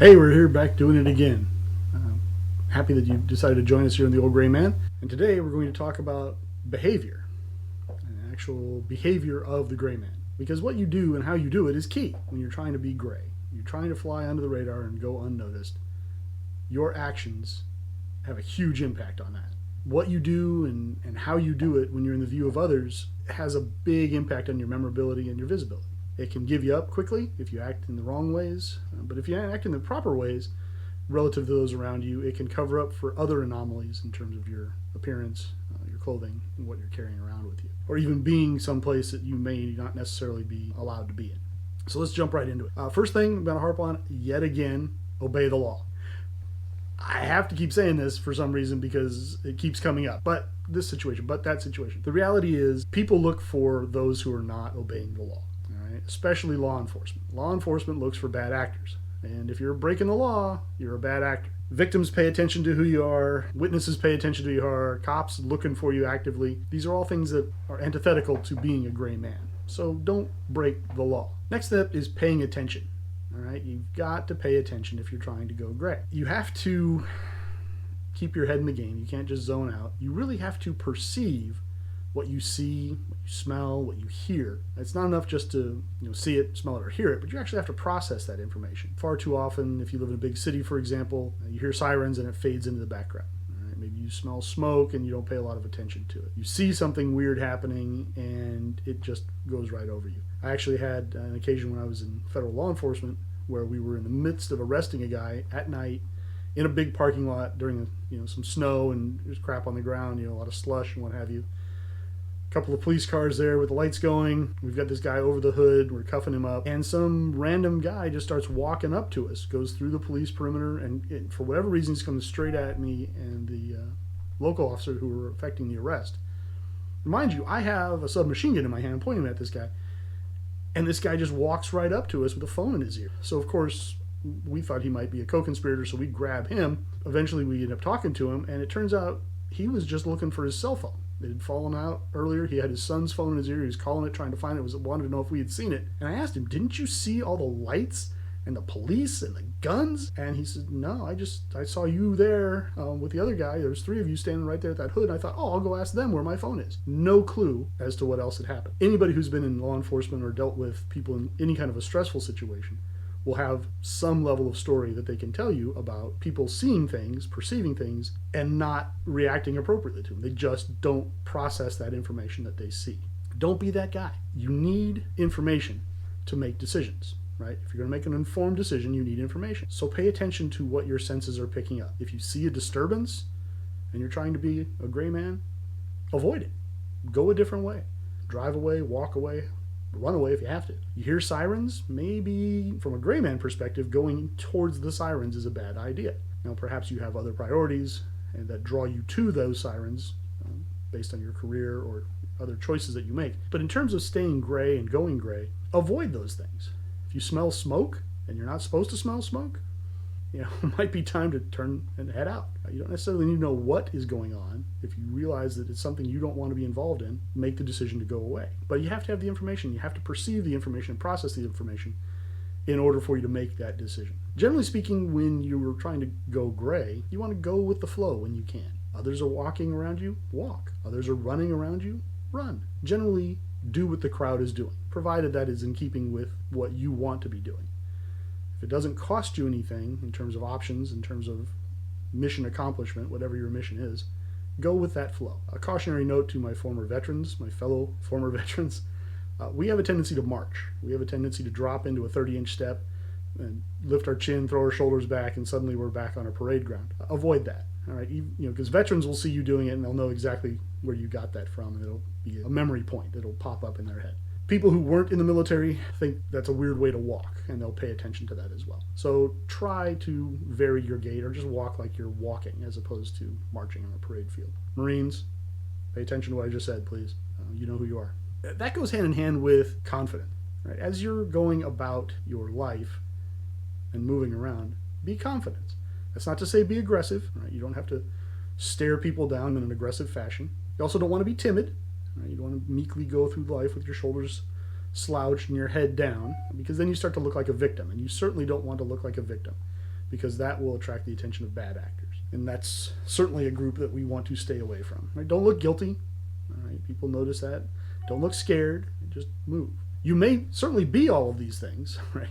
Hey, we're here back doing it again. Happy that you decided to join us here in the Old Gray Man. And today we're going to talk about behavior, an actual behavior of the gray man. Because what you do and how you do it is key when you're trying to be gray. You're trying to fly under the radar and go unnoticed. Your actions have a huge impact on that. What you do and how you do it when you're in the view of others has a big impact on your memorability and your visibility. It can give you up quickly if you act in the wrong ways, but if you act in the proper ways relative to those around you, it can cover up for other anomalies in terms of your appearance, your clothing, and what you're carrying around with you, or even being someplace that you may not necessarily be allowed to be in. So let's jump right into it. First thing I'm going to harp on yet again: obey the law. I have to keep saying this for some reason because it keeps coming up. But this situation, but that situation. The reality is people look for those who are not obeying the law. Especially law enforcement. Law enforcement looks for bad actors. And if you're breaking the law, you're a bad actor. Victims pay attention to who you are. Witnesses pay attention to who you are. Cops looking for you actively. These are all things that are antithetical to being a gray man. So don't break the law. Next step is paying attention. All right, you've got to pay attention if you're trying to go gray. You have to keep your head in the game. You can't just zone out. You really have to perceive what you see, what you smell, what you hear. It's not enough just to see it, smell it, or hear it, but you actually have to process that information. Far too often, if you live in a big city, for example, you hear sirens and it fades into the background. Right? Maybe you smell smoke and you don't pay a lot of attention to it. You see something weird happening and it just goes right over you. I actually had an occasion when I was in federal law enforcement where we were in the midst of arresting a guy at night in a big parking lot during some snow and there's crap on the ground, a lot of slush and what have you. Couple of police cars there with the lights going. We've got this guy over the hood. We're cuffing him up. And some random guy just starts walking up to us, goes through the police perimeter, and for whatever reason, he's coming straight at me and the local officer who were effecting the arrest. Mind you, I have a submachine gun in my hand pointing at this guy. And this guy just walks right up to us with a phone in his ear. So, of course, we thought he might be a co-conspirator, so we grab him. Eventually, we end up talking to him, and it turns out he was just looking for his cell phone. It had fallen out earlier. He had his son's phone in his ear. He was calling it, trying to find it. Wanted to know if we had seen it. And I asked him, didn't you see all the lights and the police and the guns? And he said, no, I saw you there with the other guy. There was three of you standing right there at that hood. And I thought, I'll go ask them where my phone is. No clue as to what else had happened. Anybody who's been in law enforcement or dealt with people in any kind of a stressful situation will have some level of story that they can tell you about people seeing things, perceiving things, and not reacting appropriately to them. They just don't process that information that they see. Don't be that guy. You need information to make decisions, right? If you're going to make an informed decision, you need information. So pay attention to what your senses are picking up. If you see a disturbance and you're trying to be a gray man, avoid it. Go a different way. Drive away, walk away, run away if you have to. You hear sirens, maybe from a gray man perspective, going towards the sirens is a bad idea. Now, perhaps you have other priorities and that draw you to those sirens based on your career or other choices that you make. But in terms of staying gray and going gray, avoid those things. If you smell smoke and you're not supposed to smell smoke, it might be time to turn and head out. You don't necessarily need to know what is going on. If you realize that it's something you don't want to be involved in, make the decision to go away. But you have to have the information. You have to perceive the information and process the information in order for you to make that decision. Generally speaking, when you're trying to go gray, you want to go with the flow when you can. Others are walking around you, walk. Others are running around you, run. Generally, do what the crowd is doing, provided that is in keeping with what you want to be doing. If it doesn't cost you anything in terms of options, in terms of mission accomplishment, whatever your mission is, go with that flow. A cautionary note to my former veterans, my fellow former veterans, we have a tendency to march. We have a tendency to drop into a 30-inch step and lift our chin, throw our shoulders back, and suddenly we're back on our parade ground. Avoid that, all right? Because veterans will see you doing it and they'll know exactly where you got that from, and it'll be a memory point that'll pop up in their head. People who weren't in the military think that's a weird way to walk, and they'll pay attention to that as well. So try to vary your gait or just walk like you're walking as opposed to marching on a parade field. Marines, pay attention to what I just said, please. You know who you are. That goes hand in hand with confidence. Right? As you're going about your life and moving around, be confident. That's not to say be aggressive. Right? You don't have to stare people down in an aggressive fashion. You also don't want to be timid. Right? You don't want to meekly go through life with your shoulders slouched and your head down, because then you start to look like a victim, and you certainly don't want to look like a victim. because that will attract the attention of bad actors. And that's certainly a group that we want to stay away from. Right? Don't look guilty. All right? People notice that. Don't look scared. Just move. You may certainly be all of these things, right?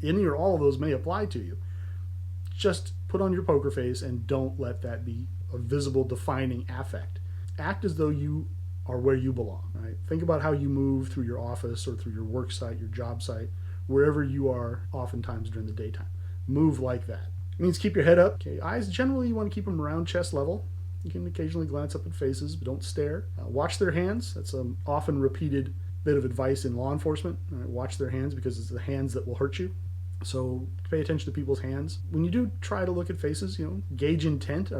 Any or all of those may apply to you. Just put on your poker face and don't let that be a visible defining affect. Act as though you are where you belong, right? Think about how you move through your office or through your work site, your job site, wherever you are oftentimes during the daytime. Move like that. It means keep your head up. Okay, eyes, generally you want to keep them around chest level. You can occasionally glance up at faces, but don't stare. Watch their hands. That's an often repeated bit of advice in law enforcement. Watch their hands because it's the hands that will hurt you. So pay attention to people's hands. When you do try to look at faces, gauge intent.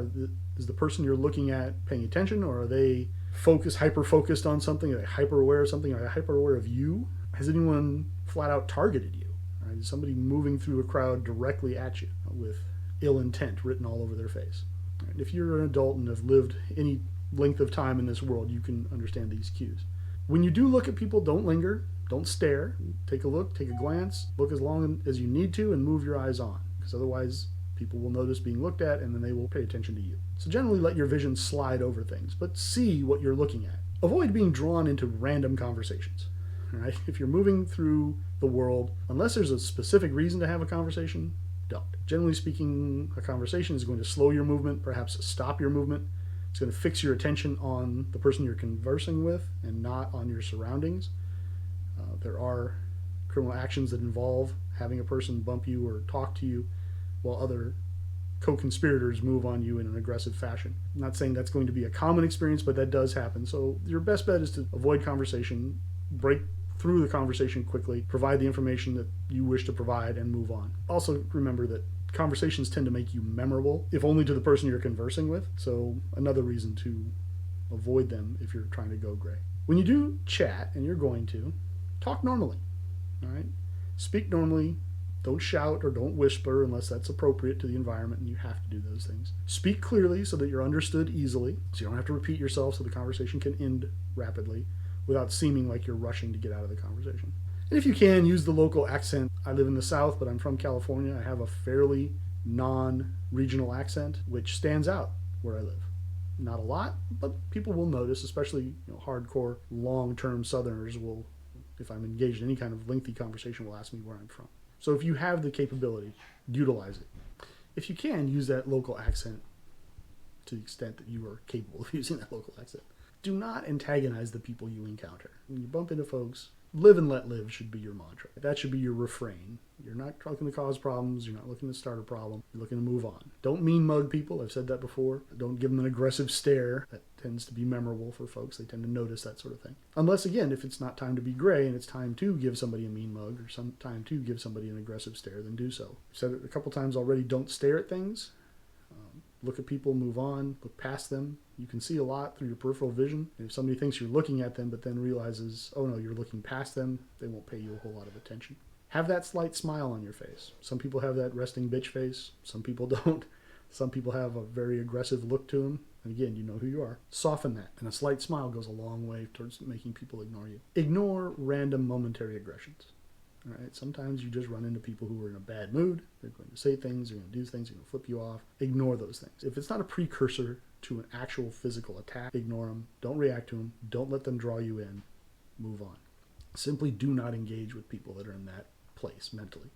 Is the person you're looking at paying attention, or are they hyper-focused on something? Are they hyper-aware of something? Are they hyper-aware of you? Has anyone flat out targeted you? Right? Is somebody moving through a crowd directly at you with ill intent written all over their face? Right? If you're an adult and have lived any length of time in this world, you can understand these cues. When you do look at people, don't linger, don't stare. Take a look, take a glance, look as long as you need to, and move your eyes on, because otherwise people will notice being looked at and then they will pay attention to you. So generally let your vision slide over things, but see what you're looking at. Avoid being drawn into random conversations. Right? If you're moving through the world, unless there's a specific reason to have a conversation, don't. Generally speaking, a conversation is going to slow your movement, perhaps stop your movement. It's going to fix your attention on the person you're conversing with and not on your surroundings. There are criminal actions that involve having a person bump you or talk to you while other co-conspirators move on you in an aggressive fashion. I'm not saying that's going to be a common experience, but that does happen. So your best bet is to avoid conversation, break through the conversation quickly, provide the information that you wish to provide, and move on. Also remember that conversations tend to make you memorable, if only to the person you're conversing with. So another reason to avoid them if you're trying to go gray. When you do chat, and you're going to, talk normally. All right? Speak normally. Don't shout or don't whisper unless that's appropriate to the environment, and you have to do those things. Speak clearly so that you're understood easily, so you don't have to repeat yourself, so the conversation can end rapidly without seeming like you're rushing to get out of the conversation. And if you can, use the local accent. I live in the South, but I'm from California. I have a fairly non-regional accent, which stands out where I live. Not a lot, but people will notice, especially hardcore, long-term Southerners will, if I'm engaged in any kind of lengthy conversation, will ask me where I'm from. So if you have the capability, utilize it. If you can, use that local accent to the extent that you are capable of using that local accent. Do not antagonize the people you encounter. When you bump into folks, live and let live should be your mantra. That should be your refrain. You're not looking to cause problems. You're not looking to start a problem. You're looking to move on. Don't mean mug people. I've said that before. Don't give them an aggressive stare. That tends to be memorable for folks. They tend to notice that sort of thing. Unless, again, if it's not time to be gray and it's time to give somebody a mean mug or some time to give somebody an aggressive stare, then do so. I've said it a couple times already. Don't stare at things. Look at people, move on, look past them. You can see a lot through your peripheral vision. And if somebody thinks you're looking at them but then realizes, oh no, you're looking past them, they won't pay you a whole lot of attention. Have that slight smile on your face. Some people have that resting bitch face. Some people don't. Some people have a very aggressive look to them. And again, you know who you are. Soften that. And a slight smile goes a long way towards making people ignore you. Ignore random momentary aggressions. All right? Sometimes you just run into people who are in a bad mood. They're going to say things, they're going to do things, they're going to flip you off. Ignore those things. If it's not a precursor to an actual physical attack, ignore them. Don't react to them. Don't let them draw you in. Move on. Simply do not engage with people that are in that place mentally.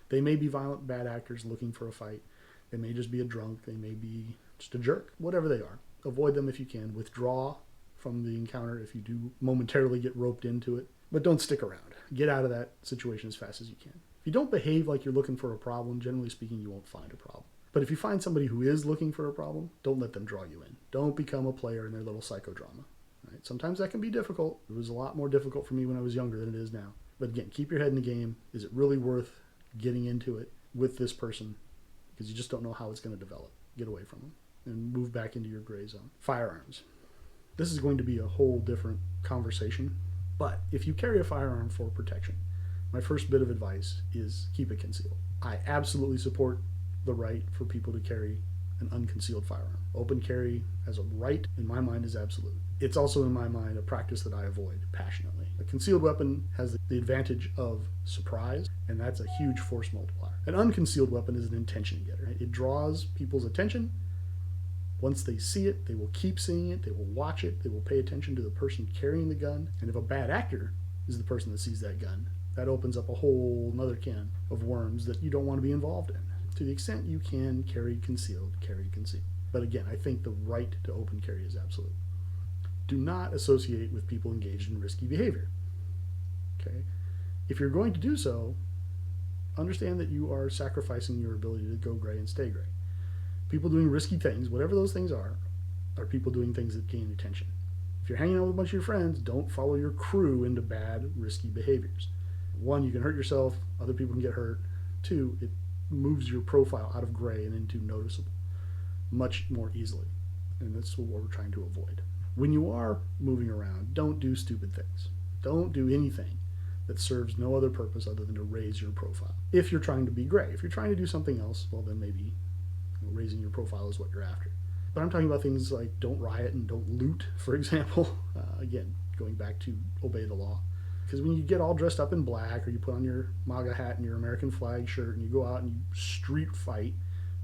They may be violent, bad actors looking for a fight. They may just be a drunk. They may be just a jerk. Whatever they are. Avoid them if you can. Withdraw from the encounter if you do momentarily get roped into it. But don't stick around. Get out of that situation as fast as you can. If you don't behave like you're looking for a problem, generally speaking, you won't find a problem. But if you find somebody who is looking for a problem, don't let them draw you in. Don't become a player in their little psychodrama. Right? Sometimes that can be difficult. It was a lot more difficult for me when I was younger than it is now. But again, keep your head in the game. Is it really worth getting into it with this person? Because you just don't know how it's going to develop. Get away from them and move back into your gray zone. Firearms. This is going to be a whole different conversation. But if you carry a firearm for protection, my first bit of advice is keep it concealed. I absolutely support the right for people to carry an unconcealed firearm. Open carry as a right, in my mind, is absolute. It's also, in my mind, a practice that I avoid passionately. A concealed weapon has the advantage of surprise And that's a huge force multiplier. An unconcealed weapon is an intention getter. Right? It draws people's attention. Once they see it, they will keep seeing it, they will watch it, they will pay attention to the person carrying the gun. And if a bad actor is the person that sees that gun, that opens up a whole another can of worms that you don't want to be involved in. To the extent you can, carry concealed, carry concealed. But again, I think the right to open carry is absolute. Do not associate with people engaged in risky behavior. Okay? If you're going to do so, understand that you are sacrificing your ability to go gray and stay gray. People doing risky things, whatever those things are people doing things that gain attention. If you're hanging out with a bunch of your friends, don't follow your crew into bad, risky behaviors. One, you can hurt yourself, other people can get hurt. Two, it moves your profile out of gray and into noticeable much more easily. And that's what we're trying to avoid. When you are moving around, don't do stupid things. Don't do anything that serves no other purpose other than to raise your profile. If you're trying to be gray, if you're trying to do something else, well then maybe raising your profile is what you're after. But I'm talking about things like don't riot and don't loot, for example. Again, going back to obey the law. Because when you get all dressed up in black, or you put on your MAGA hat and your American flag shirt, and you go out and you street fight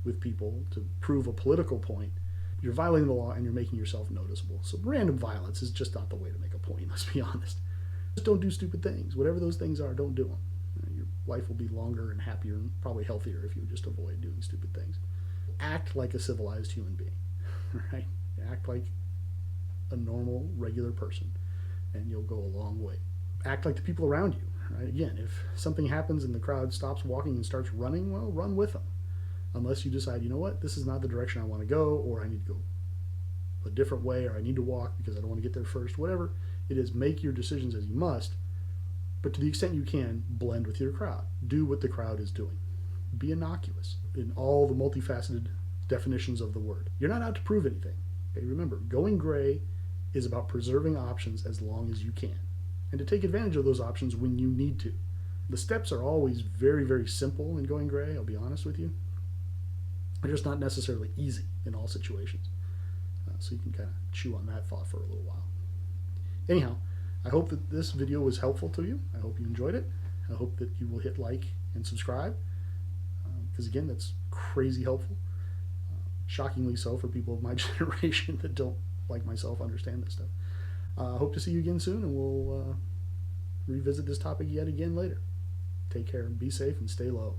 with people to prove a political point, you're violating the law and you're making yourself noticeable. So random violence is just not the way to make a point, let's be honest. Just don't do stupid things. Whatever those things are, don't do them. Your life will be longer and happier and probably healthier if you just avoid doing stupid things. Act like a civilized human being, right? Act like a normal, regular person, and you'll go a long way. Act like the people around you, right? Again, if something happens and the crowd stops walking and starts running, well, run with them. Unless you decide, you know what, this is not the direction I want to go, or I need to go a different way, or I need to walk because I don't want to get there first. Whatever it is, make your decisions as you must, but to the extent you can, blend with your crowd. Do what the crowd is doing. Be innocuous in all the multifaceted definitions of the word. You're not out to prove anything. Okay? Remember, going gray is about preserving options as long as you can, and to take advantage of those options when you need to. The steps are always very, very simple in going gray, I'll be honest with you. They're just not necessarily easy in all situations. So you can kind of chew on that thought for a little while. Anyhow, I hope that this video was helpful to you. I hope you enjoyed it. I hope that you will hit like and subscribe, because again, that's crazy helpful. Shockingly so for people of my generation that don't, like myself, understand this stuff. I hope to see you again soon, and we'll revisit this topic yet again later. Take care and be safe and stay low.